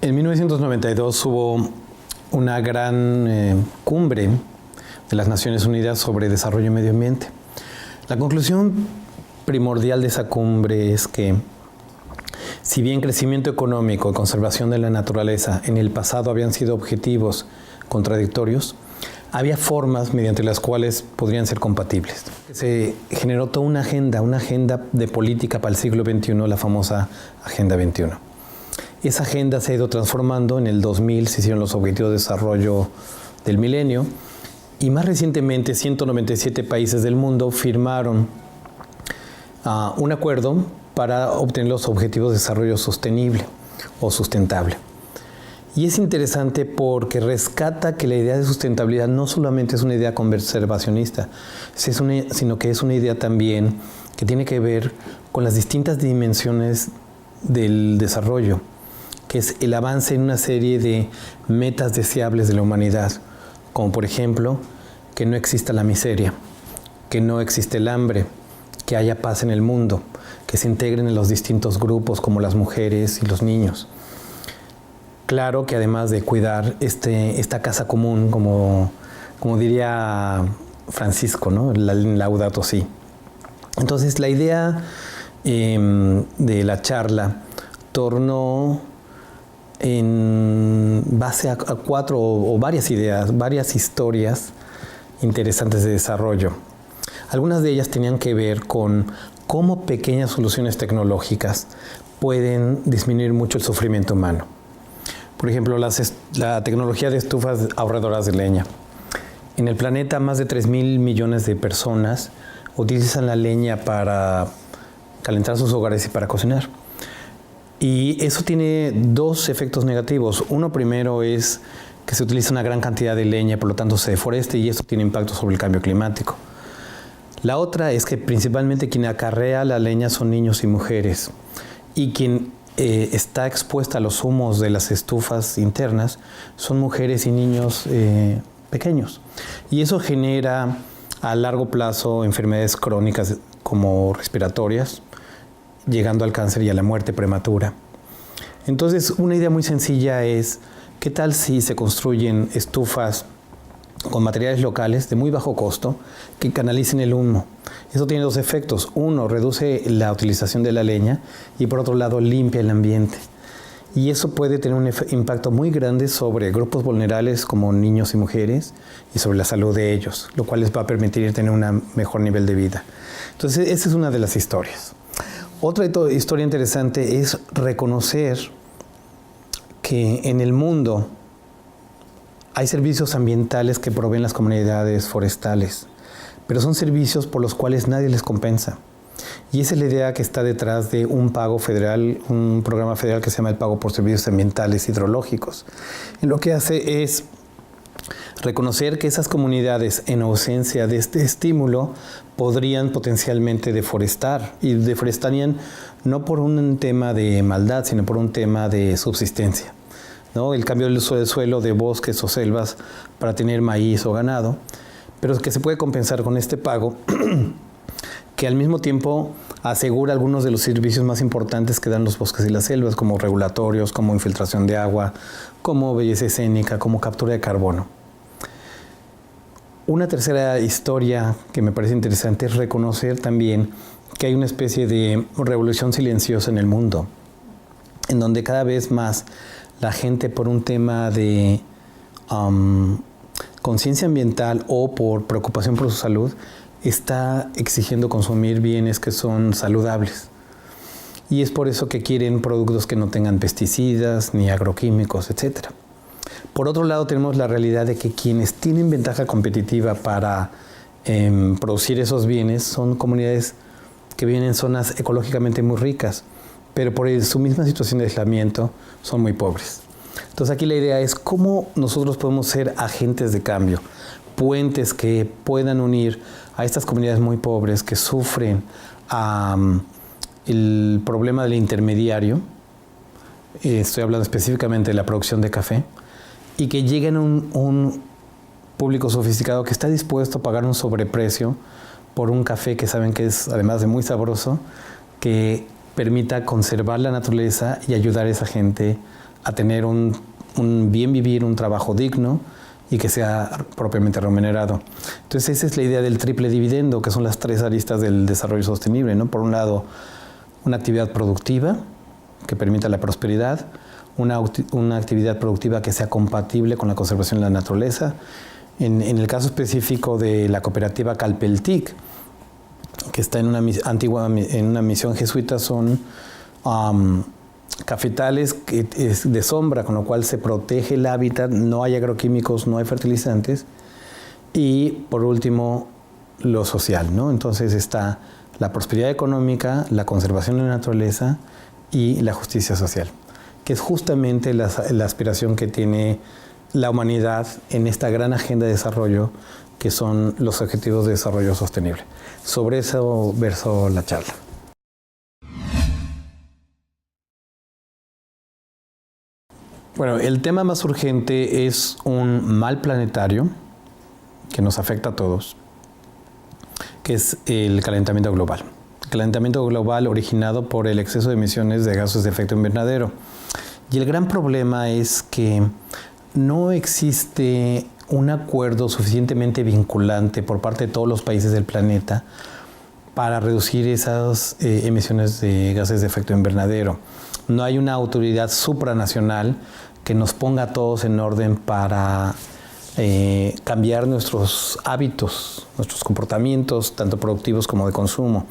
En 1992 hubo una gran cumbre de las Naciones Unidas sobre desarrollo y medio ambiente. La conclusión primordial de esa cumbre es que, si bien crecimiento económico y conservación de la naturaleza en el pasado habían sido objetivos contradictorios, había formas mediante las cuales podrían ser compatibles. Se generó toda una agenda de política para el siglo XXI, la famosa Agenda 21. Esa agenda se ha ido transformando. En el 2000 se hicieron los Objetivos de Desarrollo del Milenio y más recientemente 197 países del mundo firmaron un acuerdo para obtener los Objetivos de Desarrollo Sostenible o Sustentable. Y es interesante porque rescata que la idea de sustentabilidad no solamente es una idea conservacionista, sino que es una idea también que tiene que ver con las distintas dimensiones del desarrollo, que es el avance en una serie de metas deseables de la humanidad, como por ejemplo, que no exista la miseria, que no existe el hambre, que haya paz en el mundo, que se integren en los distintos grupos como las mujeres y los niños. Claro que además de cuidar esta casa común, como diría Francisco, ¿no? Laudato Si. Entonces la idea de la charla tornó en base a cuatro o varias ideas, varias historias interesantes de desarrollo. Algunas de ellas tenían que ver con cómo pequeñas soluciones tecnológicas pueden disminuir mucho el sufrimiento humano. Por ejemplo, la tecnología de estufas ahorradoras de leña. En el planeta, más de 3.000 millones de personas utilizan la leña para calentar sus hogares y para cocinar. Y eso tiene dos efectos negativos. Uno primero es que se utiliza una gran cantidad de leña, por lo tanto se deforesta y esto tiene impacto sobre el cambio climático. La otra es que principalmente quien acarrea la leña son niños y mujeres. Y quien está expuesta a los humos de las estufas internas son mujeres y niños pequeños. Y eso genera a largo plazo enfermedades crónicas como respiratorias, llegando al cáncer y a la muerte prematura. Entonces, una idea muy sencilla es, ¿qué tal si se construyen estufas con materiales locales de muy bajo costo que canalicen el humo? Eso tiene dos efectos. Uno, reduce la utilización de la leña y por otro lado limpia el ambiente. Y eso puede tener un impacto muy grande sobre grupos vulnerables como niños y mujeres y sobre la salud de ellos, lo cual les va a permitir tener un mejor nivel de vida. Entonces, esa es una de las historias. Otra historia interesante es reconocer que en el mundo hay servicios ambientales que proveen las comunidades forestales, pero son servicios por los cuales nadie les compensa. Y esa es la idea que está detrás de un pago federal, un programa federal que se llama el Pago por Servicios Ambientales Hidrológicos. Y lo que hace es reconocer que esas comunidades, en ausencia de este estímulo, podrían potencialmente deforestar. Y deforestarían no por un tema de maldad, sino por un tema de subsistencia, ¿no? El cambio del uso del suelo de bosques o selvas para tener maíz o ganado, pero que se puede compensar con este pago que al mismo tiempo asegura algunos de los servicios más importantes que dan los bosques y las selvas, como regulatorios, como infiltración de agua, como belleza escénica, como captura de carbono. Una tercera historia que me parece interesante es reconocer también que hay una especie de revolución silenciosa en el mundo, en donde cada vez más la gente, por un tema de conciencia ambiental o por preocupación por su salud, está exigiendo consumir bienes que son saludables. Y es por eso que quieren productos que no tengan pesticidas ni agroquímicos, etc. Por otro lado, tenemos la realidad de que quienes tienen ventaja competitiva para producir esos bienes son comunidades que viven en zonas ecológicamente muy ricas, pero por su misma situación de aislamiento son muy pobres. Entonces aquí la idea es cómo nosotros podemos ser agentes de cambio, puentes que puedan unir a estas comunidades muy pobres que sufren el problema del intermediario, estoy hablando específicamente de la producción de café, y que lleguen a un público sofisticado que está dispuesto a pagar un sobreprecio por un café que saben que es, además de muy sabroso, que permita conservar la naturaleza y ayudar a esa gente a tener un bien vivir, un trabajo digno y que sea propiamente remunerado. Entonces esa es la idea del triple dividendo, que son las tres aristas del desarrollo sostenible, ¿no? Por un lado, una actividad productiva que permita la prosperidad, una actividad productiva que sea compatible con la conservación de la naturaleza. En el caso específico de la cooperativa Calpeltic, que está en una misión jesuita, son cafetales de sombra, con lo cual se protege el hábitat, no hay agroquímicos, no hay fertilizantes. Y por último, lo social, ¿no? Entonces está la prosperidad económica, la conservación de la naturaleza y la justicia social, que es justamente la aspiración que tiene la humanidad en esta gran agenda de desarrollo, que son los Objetivos de Desarrollo Sostenible. Sobre eso verso la charla. Bueno, el tema más urgente es un mal planetario que nos afecta a todos, que es el calentamiento global. El calentamiento global originado por el exceso de emisiones de gases de efecto invernadero. Y el gran problema es que no existe un acuerdo suficientemente vinculante por parte de todos los países del planeta para reducir esas emisiones de gases de efecto invernadero. No hay una autoridad supranacional que nos ponga a todos en orden para cambiar nuestros hábitos, nuestros comportamientos, tanto productivos como de consumo.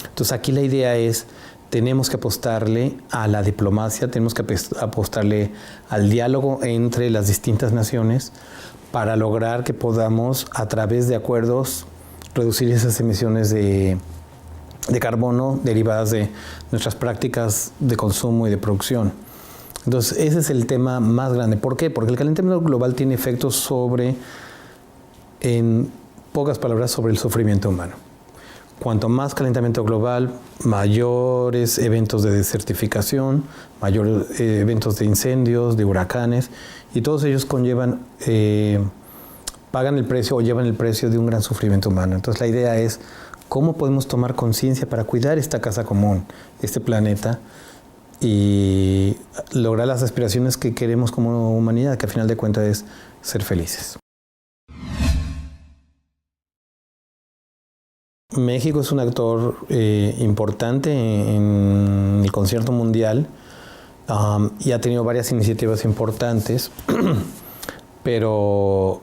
Entonces aquí la idea es, tenemos que apostarle a la diplomacia, tenemos que apostarle al diálogo entre las distintas naciones para lograr que podamos, a través de acuerdos, reducir esas emisiones de carbono derivadas de nuestras prácticas de consumo y de producción. Entonces, ese es el tema más grande. ¿Por qué? Porque el calentamiento global tiene efectos sobre, en pocas palabras, sobre el sufrimiento humano. Cuanto más calentamiento global, mayores eventos de desertificación, mayores eventos de incendios, de huracanes, y todos ellos pagan el precio o llevan el precio de un gran sufrimiento humano. Entonces, la idea es cómo podemos tomar conciencia para cuidar esta casa común, este planeta, y lograr las aspiraciones que queremos como humanidad, que al final de cuentas es ser felices. México es un actor importante en el concierto mundial y ha tenido varias iniciativas importantes, pero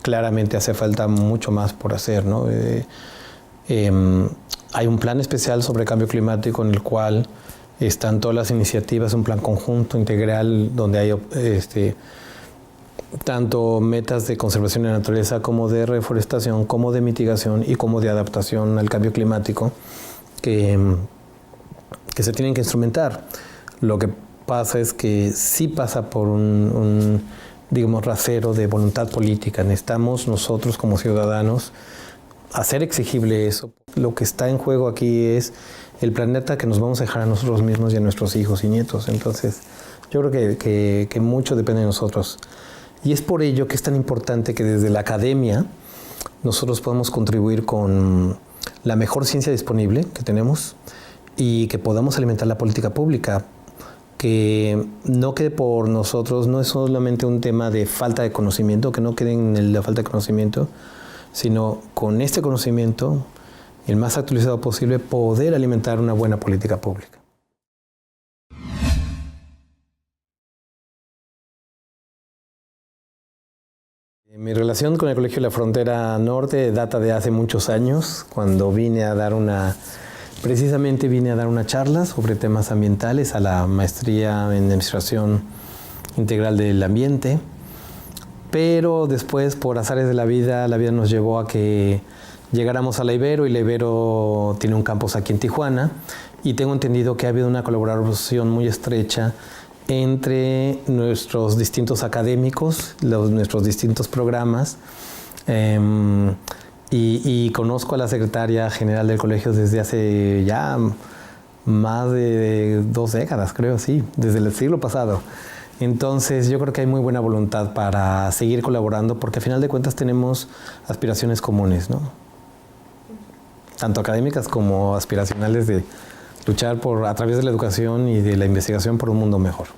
claramente hace falta mucho más por hacer, ¿no? Hay un plan especial sobre cambio climático en el cual están todas las iniciativas, un plan conjunto, integral, donde hay tanto metas de conservación de la naturaleza como de reforestación, como de mitigación y como de adaptación al cambio climático que se tienen que instrumentar. Lo que pasa es que sí pasa por un rasero de voluntad política. Necesitamos nosotros como ciudadanos hacer exigible eso. Lo que está en juego aquí es el planeta que nos vamos a dejar a nosotros mismos y a nuestros hijos y nietos. Entonces, yo creo que mucho depende de nosotros. Y es por ello que es tan importante que desde la academia nosotros podamos contribuir con la mejor ciencia disponible que tenemos y que podamos alimentar la política pública, que no quede por nosotros, no es solamente un tema de falta de conocimiento, que no quede en la falta de conocimiento, sino con este conocimiento, el más actualizado posible, poder alimentar una buena política pública. Mi relación con el Colegio de la Frontera Norte data de hace muchos años, cuando precisamente vine a dar una charla sobre temas ambientales a la maestría en Administración Integral del Ambiente. Pero después, por azares de la vida nos llevó a que llegáramos a la Ibero, y la Ibero tiene un campus aquí en Tijuana, y tengo entendido que ha habido una colaboración muy estrecha entre nuestros distintos académicos, nuestros distintos programas, y conozco a la secretaria general del colegio desde hace ya más de 2 décadas, creo, sí, desde el siglo pasado. Entonces yo creo que hay muy buena voluntad para seguir colaborando, porque a final de cuentas tenemos aspiraciones comunes, ¿no? Tanto académicas como aspiracionales, de luchar a través de la educación y de la investigación por un mundo mejor.